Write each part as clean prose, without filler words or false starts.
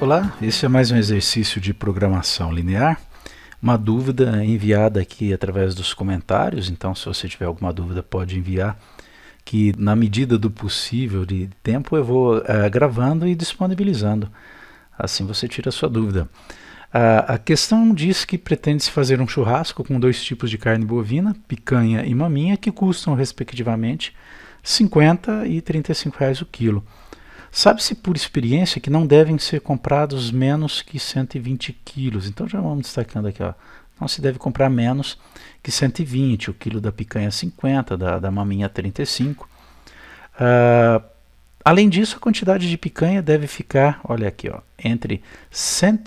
Olá, esse é mais um exercício de programação linear. Uma dúvida enviada aqui através dos comentários, então se você tiver alguma dúvida pode enviar, que na medida do possível de tempo eu vou gravando e disponibilizando. Assim você tira a sua dúvida. A questão diz que pretende-se fazer um churrasco com dois tipos de carne bovina, picanha e maminha, que custam respectivamente R$ 50 e R$ 35 o quilo. Sabe-se por experiência que não devem ser comprados menos que 120 quilos. Então já vamos destacando aqui, ó. Não se deve comprar menos que 120, o quilo da picanha 50, da maminha 35. Além disso, a quantidade de picanha deve ficar, olha aqui, ó, entre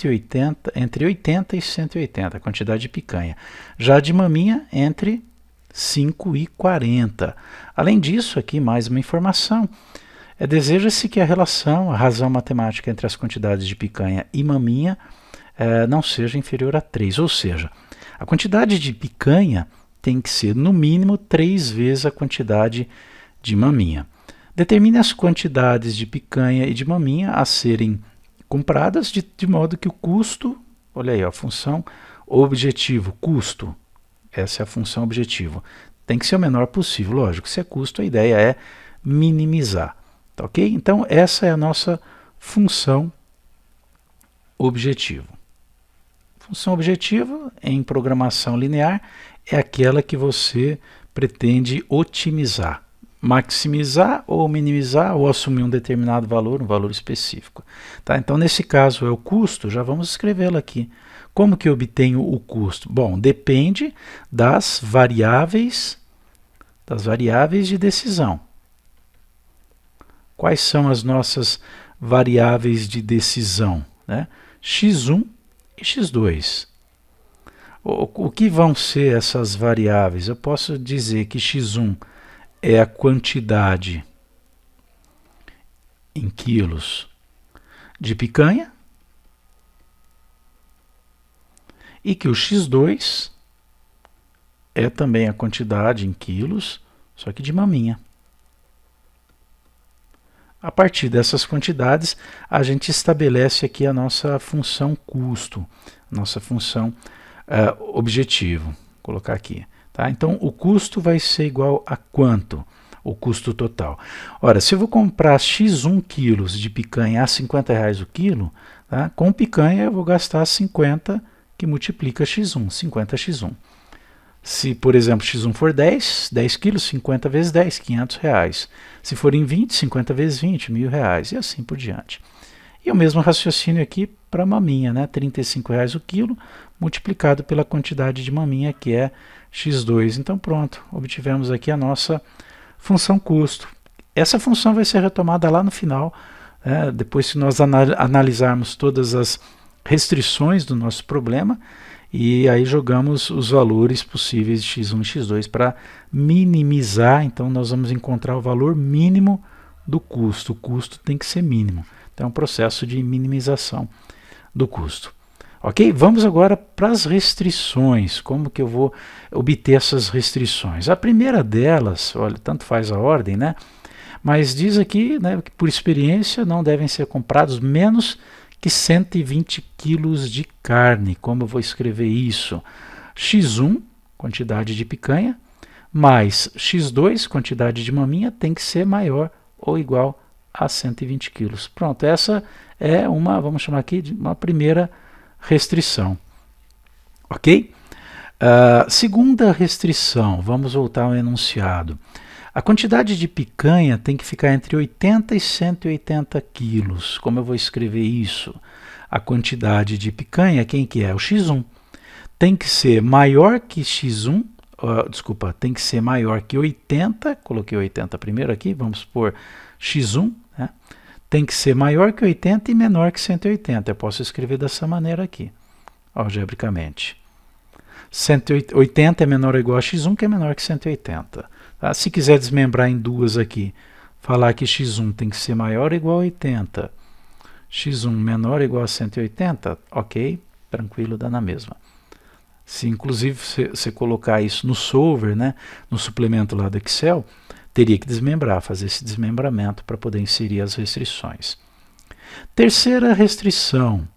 80 e 180, a quantidade de picanha. Já de maminha, entre 5 e 40. Além disso, aqui mais uma informação. Deseja-se que a razão matemática entre as quantidades de picanha e maminha não seja inferior a 3, ou seja, a quantidade de picanha tem que ser no mínimo 3 vezes a quantidade de maminha. Determine as quantidades de picanha e de maminha a serem compradas de modo que o custo, olha aí, a função objetivo, custo, essa é a função objetivo, tem que ser o menor possível, lógico, se é custo a ideia é minimizar. Ok? Então, essa é a nossa função objetivo. Função objetivo em programação linear é aquela que você pretende otimizar, maximizar ou minimizar ou assumir um determinado valor, um valor específico. Tá? Então, nesse caso é o custo, já vamos escrevê-lo aqui. Como que eu obtenho o custo? Bom, depende das variáveis de decisão. Quais são as nossas variáveis de decisão? Né? x1 e x2. O que vão ser essas variáveis? Eu posso dizer que x1 é a quantidade em quilos de picanha e que o x2 é também a quantidade em quilos, só que de maminha. A partir dessas quantidades, a gente estabelece aqui a nossa função custo, nossa função objetivo. Vou colocar aqui. Tá? Então, o custo vai ser igual a quanto? O custo total. Ora, se eu vou comprar x1 quilos de picanha a R$ 50 o quilo, tá? Com picanha eu vou gastar 50, que multiplica x1, 50x1. Se, por exemplo, x1 for 10 quilos, 50 vezes 10, R$ 500. Se forem 20, 50 vezes 20, R$ 1.000, e assim por diante. E o mesmo raciocínio aqui para a maminha, né? R$ 35 o quilo, multiplicado pela quantidade de maminha, que é x2. Então pronto, obtivemos aqui a nossa função custo. Essa função vai ser retomada lá no final, né? Depois que nós analisarmos todas as restrições do nosso problema, e aí jogamos os valores possíveis de x1 e x2 para minimizar. Então nós vamos encontrar o valor mínimo do custo. O custo tem que ser mínimo. Então é um processo de minimização do custo. Ok? Vamos agora para as restrições. Como que eu vou obter essas restrições? A primeira delas, olha, tanto faz a ordem, né? Mas diz aqui, né, que por experiência não devem ser comprados menos que 120 quilos de carne. Como eu vou escrever isso? x1, quantidade de picanha, mais x2, quantidade de maminha, tem que ser maior ou igual a 120 quilos. Pronto, essa é uma, vamos chamar aqui de uma primeira restrição. Ok? Segunda restrição, vamos voltar ao enunciado. A quantidade de picanha tem que ficar entre 80 e 180 quilos. Como eu vou escrever isso? A quantidade de picanha, quem que é? O x1. Tem que ser maior que x1, tem que ser maior que 80, coloquei 80 primeiro aqui, vamos pôr x1, né? Tem que ser maior que 80 e menor que 180. Eu posso escrever dessa maneira aqui, algebricamente. 180 é menor ou igual a x1, que é menor que 180. Tá? Se quiser desmembrar em duas aqui, falar que x1 tem que ser maior ou igual a 80, x1 menor ou igual a 180, ok, tranquilo, dá na mesma. Se inclusive você colocar isso no solver, né, no suplemento lá do Excel, teria que desmembrar, fazer esse desmembramento para poder inserir as restrições. Terceira restrição,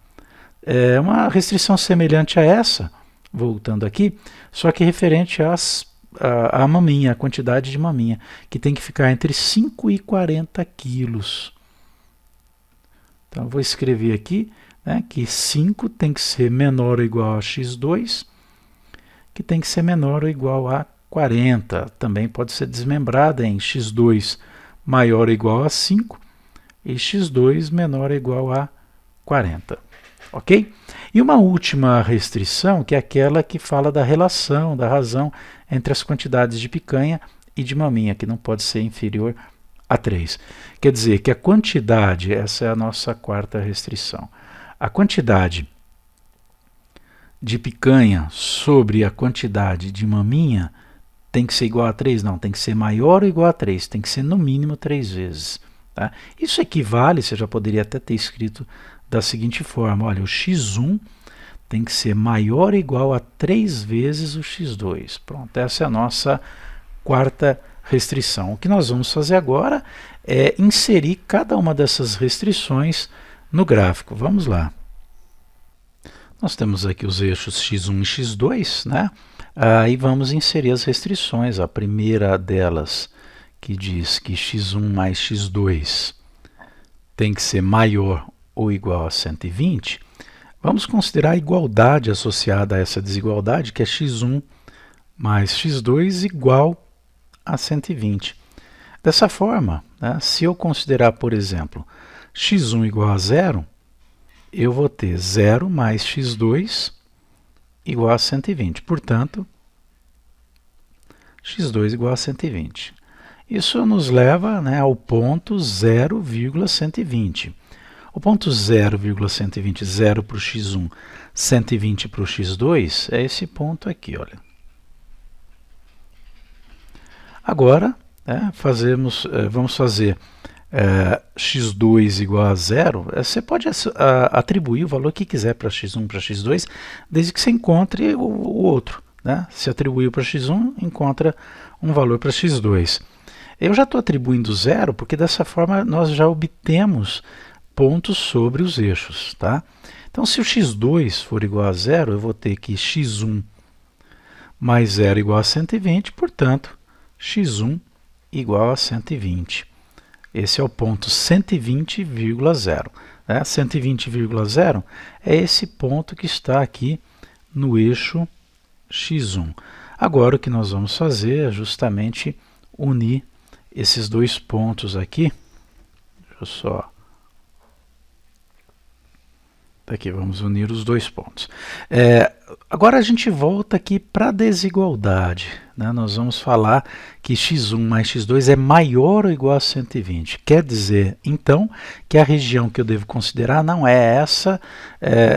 é uma restrição semelhante a essa, voltando aqui, só que referente à maminha, a quantidade de maminha, que tem que ficar entre 5 e 40 quilos. Então, eu vou escrever aqui, né, que 5 tem que ser menor ou igual a x2, que tem que ser menor ou igual a 40. Também pode ser desmembrada em x2 maior ou igual a 5 e x2 menor ou igual a 40. Ok? E uma última restrição, que é aquela que fala da relação, da razão entre as quantidades de picanha e de maminha, que não pode ser inferior a 3. Quer dizer que a quantidade, essa é a nossa quarta restrição, a quantidade de picanha sobre a quantidade de maminha tem que ser igual a 3? Não, tem que ser maior ou igual a 3, tem que ser no mínimo 3 vezes. Tá? Isso equivale, você já poderia até ter escrito da seguinte forma, olha, o x1 tem que ser maior ou igual a 3 vezes o x2. Pronto, essa é a nossa quarta restrição. O que nós vamos fazer agora é inserir cada uma dessas restrições no gráfico. Vamos lá. Nós temos aqui os eixos x1 e x2, né? Aí vamos inserir as restrições. A primeira delas, que diz que x1 mais x2 tem que ser maior ou igual a 120, vamos considerar a igualdade associada a essa desigualdade, que é x1 mais x2 igual a 120. Dessa forma, né, se eu considerar, por exemplo, x1 igual a 0, eu vou ter 0 mais x2 igual a 120. Portanto, x2 igual a 120. Isso nos leva, né, ao ponto 0,120. O ponto 0,120, 0 para o x1, 120 para o x2, é esse ponto aqui, olha. Agora, né, vamos fazer x2 igual a 0. Você pode atribuir o valor que quiser para x1 para x2, desde que você encontre o outro. Né? Se atribuiu para x1, encontra um valor para x2. Eu já estou atribuindo 0, porque dessa forma nós já obtemos pontos sobre os eixos. Tá? Então, se o x2 for igual a 0, eu vou ter que x1 mais 0 igual a 120, portanto, x1 igual a 120. Esse é o ponto 120,0. Né? 120,0 é esse ponto que está aqui no eixo x1. Agora, o que nós vamos fazer é justamente unir esses dois pontos aqui. Deixa eu só... Aqui, vamos unir os dois pontos. Agora a gente volta aqui para a desigualdade. Né? Nós vamos falar que x1 mais x2 é maior ou igual a 120. Quer dizer, então, que a região que eu devo considerar não é essa,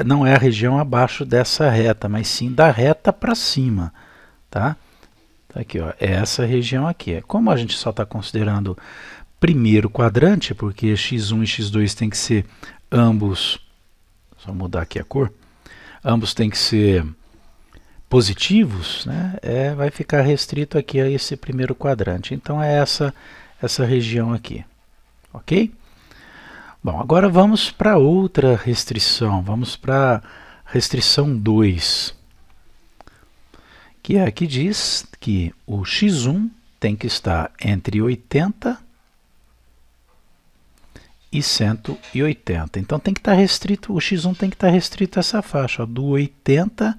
não é a região abaixo dessa reta, mas sim da reta para cima. Tá? Aqui, ó, é essa região aqui. Como a gente só está considerando primeiro quadrante, porque x1 e x2 tem que ser ambos... Só mudar aqui a cor. Ambos têm que ser positivos, né? Vai ficar restrito aqui a esse primeiro quadrante. Então, é essa região aqui. Ok? Bom, agora vamos para outra restrição. Vamos para a restrição 2. Que é a que diz que o x1 tem que estar entre 80 e 180. Então tem que estar restrito, o x1 tem que estar restrito a essa faixa, ó, do 80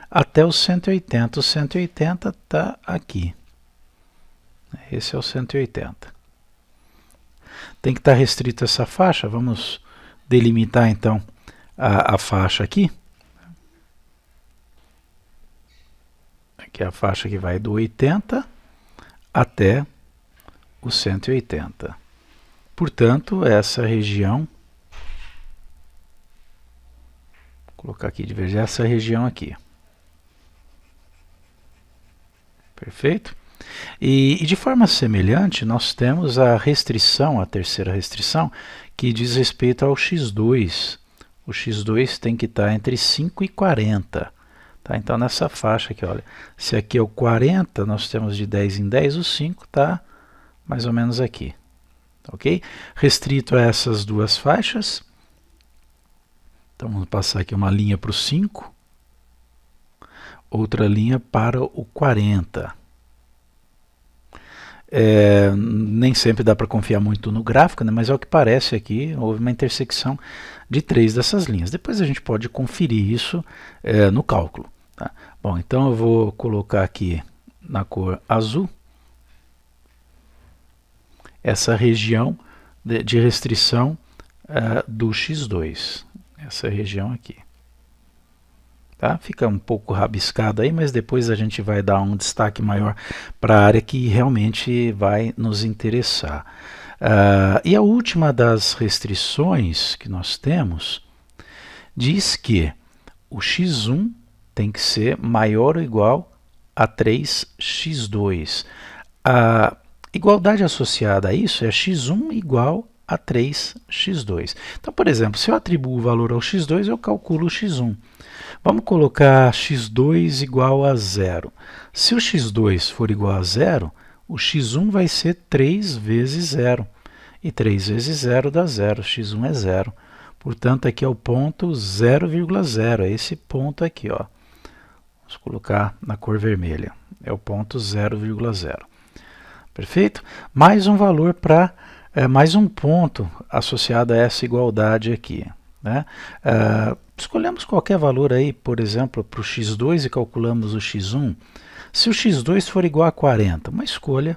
até o 180. O 180 está aqui. Esse é o 180. Tem que estar restrito a essa faixa. Vamos delimitar então a faixa aqui. Aqui é a faixa que vai do 80 até o 180. Portanto, essa região, vou colocar aqui de vez, essa região aqui. Perfeito? E de forma semelhante, nós temos a restrição, a terceira restrição, que diz respeito ao x2. O x2 tem que estar entre 5 e 40. Tá? Então, nessa faixa aqui, olha, se aqui é o 40, nós temos de 10 em 10, o 5 está mais ou menos aqui. Ok? Restrito a essas duas faixas, Então vamos passar aqui uma linha para o 5, outra linha para o 40. Nem sempre dá para confiar muito no gráfico, né, mas é o que parece aqui, houve uma intersecção de 3 dessas linhas. Depois a gente pode conferir isso no cálculo. Tá? Bom, então eu vou colocar aqui na cor azul essa região de restrição do x2, essa região aqui. Tá? Fica um pouco rabiscado aí, mas depois a gente vai dar um destaque maior para a área que realmente vai nos interessar. E a última das restrições que nós temos diz que o x1 tem que ser maior ou igual a 3x2. A igualdade associada a isso é x1 igual a 3x2. Então, por exemplo, se eu atribuo o valor ao x2, eu calculo o x1. Vamos colocar x2 igual a 0. Se o x2 for igual a 0, o x1 vai ser 3 vezes 0. E 3 vezes 0 dá 0, x1 é 0. Portanto, aqui é o ponto 0,0, é esse ponto aqui, ó. Vamos colocar na cor vermelha, é o ponto 0,0. Perfeito? Mais um valor para, mais um ponto associado a essa igualdade aqui. Né? Escolhemos qualquer valor aí, por exemplo, para o x2 e calculamos o x1. Se o x2 for igual a 40, uma escolha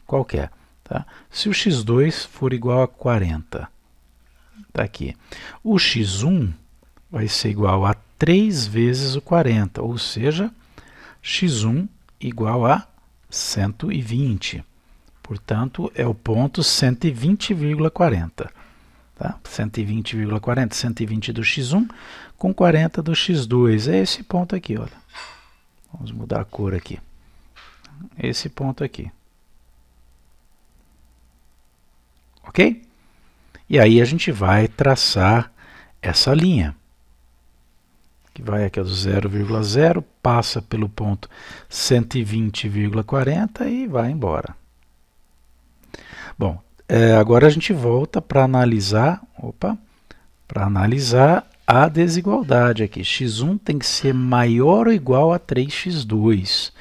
qualquer. Tá? Se o x2 for igual a 40, tá aqui. O x1 vai ser igual a 3 vezes o 40, ou seja, x1 igual a 120. Portanto, é o ponto 120,40. Tá? 120,40, 120 do x1 com 40 do x2. É esse ponto aqui, olha. Vamos mudar a cor aqui. Esse ponto aqui. Ok? E aí a gente vai traçar essa linha, que vai aqui do 0,0, passa pelo ponto 120,40 e vai embora. Bom, agora a gente volta para analisar, a desigualdade aqui. x1 tem que ser maior ou igual a 3x2.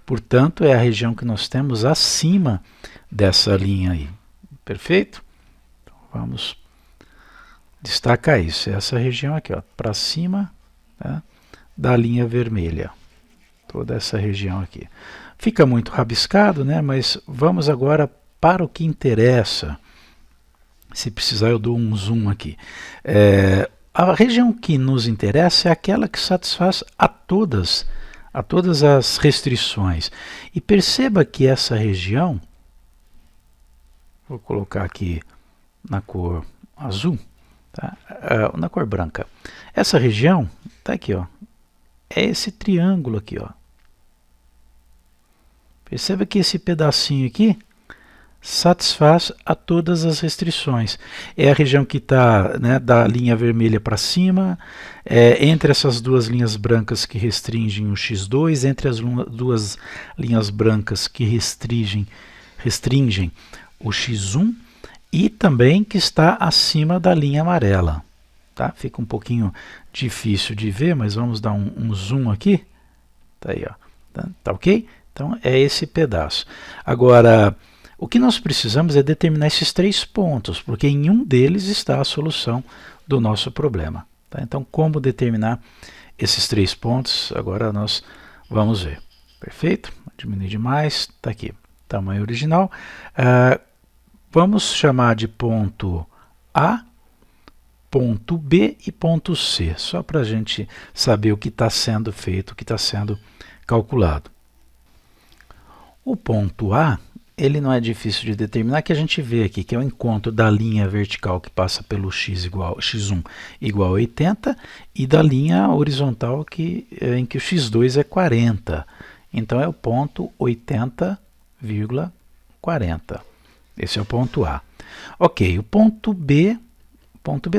Portanto, é a região que nós temos acima dessa linha aí. Perfeito? Então, vamos destacar isso. Essa região aqui, para cima, tá, da linha vermelha. Toda essa região aqui. Fica muito rabiscado, né? Mas vamos agora para o que interessa. Se precisar, eu dou um zoom aqui. A região que nos interessa é aquela que satisfaz a todas as restrições. E perceba que essa região, vou colocar aqui na cor azul, tá? Na cor branca. Essa região está aqui, ó, é esse triângulo aqui, ó. Perceba que esse pedacinho aqui satisfaz a todas as restrições. É a região que está, né, da linha vermelha para cima, entre essas duas linhas brancas que restringem o x2, entre as duas linhas brancas que restringem o x1, e também que está acima da linha amarela. Tá? Fica um pouquinho difícil de ver, mas vamos dar um zoom aqui. Tá aí, ó. Tá ok? Então é esse pedaço. Agora, o que nós precisamos é determinar esses 3 pontos, porque em um deles está a solução do nosso problema. Tá? Então, como determinar esses 3 pontos? Agora nós vamos ver. Perfeito? Diminuir demais. Está aqui. Tamanho original. Vamos chamar de ponto A, ponto B e ponto C, só para a gente saber o que está sendo feito, o que está sendo calculado. O ponto A, ele não é difícil de determinar, que a gente vê aqui, que é o encontro da linha vertical que passa pelo x1 igual a 80 e da linha horizontal em que o x2 é 40. Então é o ponto 80,40. Esse é o ponto A. Ok, o ponto B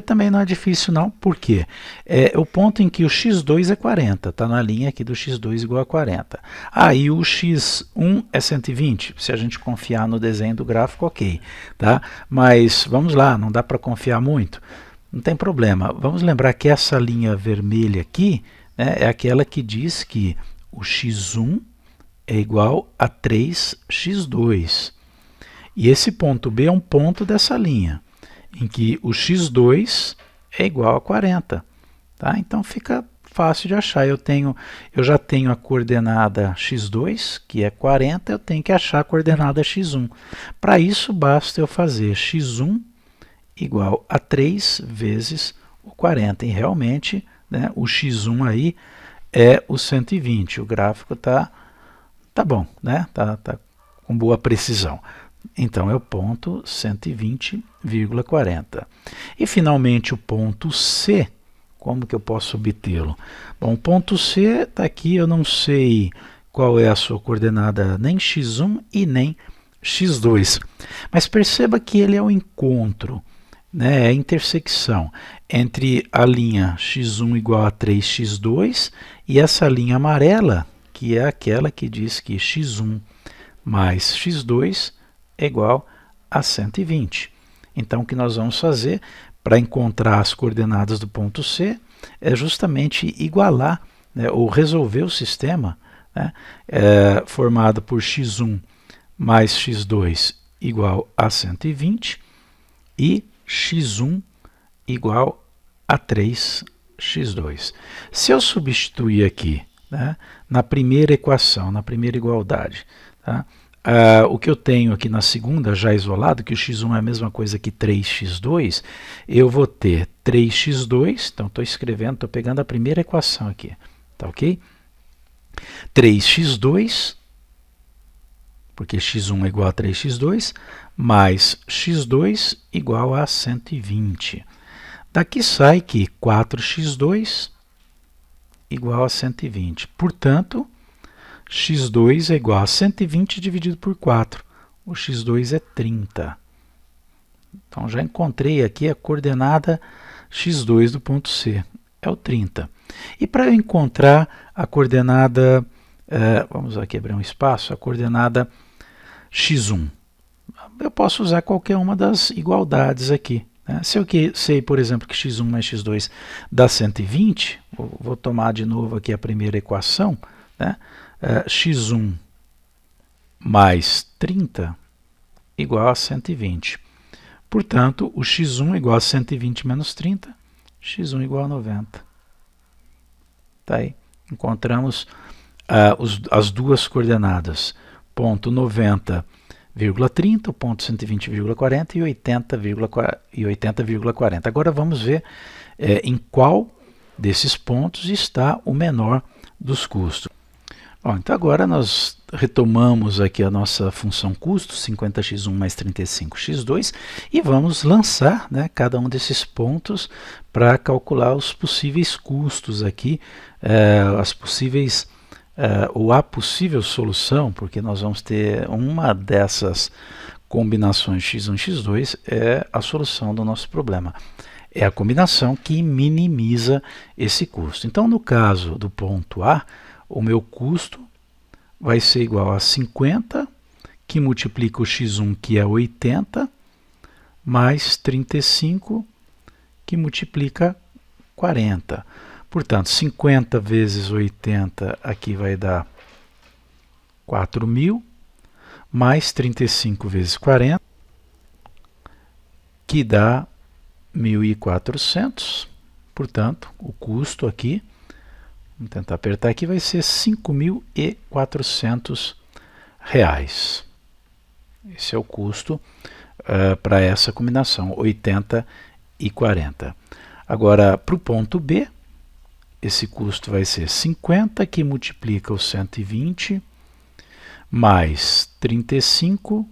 também não é difícil não, porque é o ponto em que o x2 é 40, está na linha aqui do x2 igual a 40. Aí o x1 é 120, se a gente confiar no desenho do gráfico, ok. Tá? Mas vamos lá, não dá para confiar muito. não tem problema. Vamos lembrar que essa linha vermelha aqui, né, é aquela que diz que o x1 é igual a 3x2. E esse ponto B é um ponto dessa linha, em que o x2 é igual a 40. Tá? Então fica fácil de achar. Eu já tenho a coordenada x2, que é 40, eu tenho que achar a coordenada x1. Para isso, basta eu fazer x1 igual a 3 vezes o 40. E realmente, né, o x1 aí é o 120. O gráfico tá bom, né? Tá com boa precisão. Então, é o ponto 120,40. E, finalmente, o ponto C. Como que eu posso obtê-lo? Bom, o ponto C está aqui, eu não sei qual é a sua coordenada nem x1 e nem x2. Mas perceba que ele é o encontro, né, é a intersecção entre a linha x1 igual a 3x2 e essa linha amarela, que é aquela que diz que x1 mais x2 é igual a 120. Então, o que nós vamos fazer para encontrar as coordenadas do ponto C é justamente igualar, né, ou resolver o sistema, né, formado por x1 mais x2 igual a 120 e x1 igual a 3x2. Se eu substituir aqui, né, na primeira equação, na primeira igualdade, tá, o que eu tenho aqui na segunda, já isolado, que o x1 é a mesma coisa que 3x2, eu vou ter 3x2, então estou escrevendo, estou pegando a primeira equação aqui, tá ok? 3x2, porque x1 é igual a 3x2, mais x2 igual a 120. Daqui sai que 4x2 igual a 120. Portanto, x2 é igual a 120 dividido por 4. O x2 é 30. Então, já encontrei aqui a coordenada x2 do ponto C. É o 30. E para eu encontrar a coordenada, vamos aqui abrir um espaço, a coordenada x1, eu posso usar qualquer uma das igualdades aqui. Né? Se eu sei, por exemplo, que x1 mais x2 dá 120, vou tomar de novo aqui a primeira equação, né? X1 mais 30 igual a 120. Portanto, o x1 é igual a 120 menos 30, x1 igual a 90. Tá aí. Encontramos as duas coordenadas, ponto 90,30, o ponto 120,40 e 80,40. Agora vamos ver em qual desses pontos está o menor dos custos. Bom, então agora nós retomamos aqui a nossa função custo, 50x1 mais 35x2, e vamos lançar, né, cada um desses pontos para calcular os possíveis custos aqui, as possíveis, ou a possível solução, porque nós vamos ter uma dessas combinações x1 e x2 é a solução do nosso problema. É a combinação que minimiza esse custo. Então, no caso do ponto A, o meu custo vai ser igual a 50, que multiplica o x1, que é 80, mais 35, que multiplica 40. Portanto, 50 vezes 80 aqui vai dar 4.000, mais 35 vezes 40, que dá 1.400. Portanto, o custo aqui, vamos tentar apertar aqui, vai ser R$ 5.400. Esse é o custo para essa combinação, 80 e 40. Agora, para o ponto B, esse custo vai ser 50, que multiplica o 120, mais 35,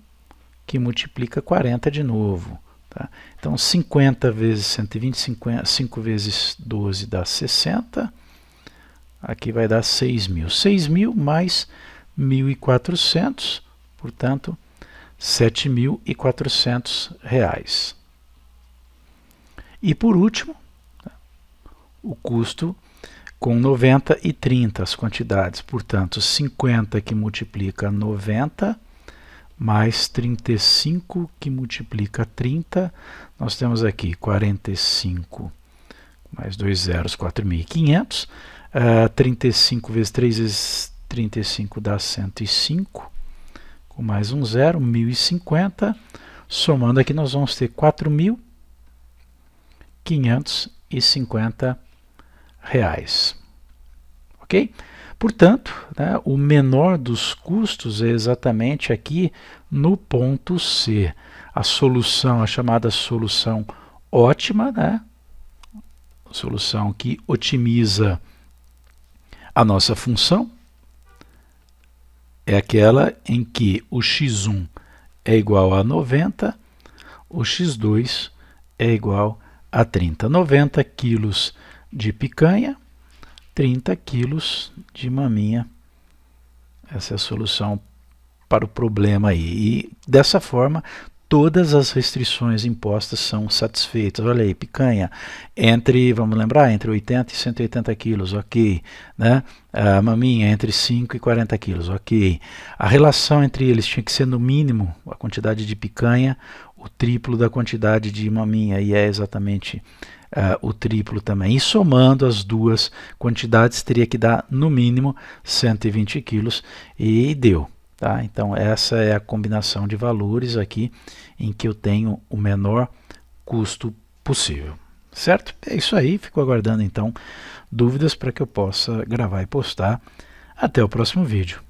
que multiplica 40 de novo. Tá? Então, 50 vezes 120, 5 vezes 12 dá 60. Aqui vai dar 6.000. 6.000 mais 1.400, portanto, R$ 7.400. E por último, o custo com 90 e 30 as quantidades, portanto, 50 que multiplica 90 mais 35 que multiplica 30, nós temos aqui 45 mais 2 zeros, 4.500, 35 vezes 3 vezes 35 dá 105, com mais um zero, 1.050, somando aqui nós vamos ter 4.550 reais, ok? Portanto, né, o menor dos custos é exatamente aqui no ponto C. A solução, a chamada solução ótima, né? Solução que otimiza a nossa função, é aquela em que o x1 é igual a 90, o x2 é igual a 30. 90 quilos de picanha, 30 quilos de maminha. Essa é a solução para o problema aí. E dessa forma, todas as restrições impostas são satisfeitas. Olha aí, picanha, vamos lembrar, entre 80 e 180 quilos, ok. Né? A maminha entre 5 e 40 quilos, ok. A relação entre eles tinha que ser no mínimo a quantidade de picanha, o triplo da quantidade de maminha, e é exatamente o triplo também. E somando as duas quantidades, teria que dar no mínimo 120 quilos, e deu. Tá? Então essa é a combinação de valores aqui em que eu tenho o menor custo possível, certo? É isso aí, fico aguardando então dúvidas para que eu possa gravar e postar. Até o próximo vídeo.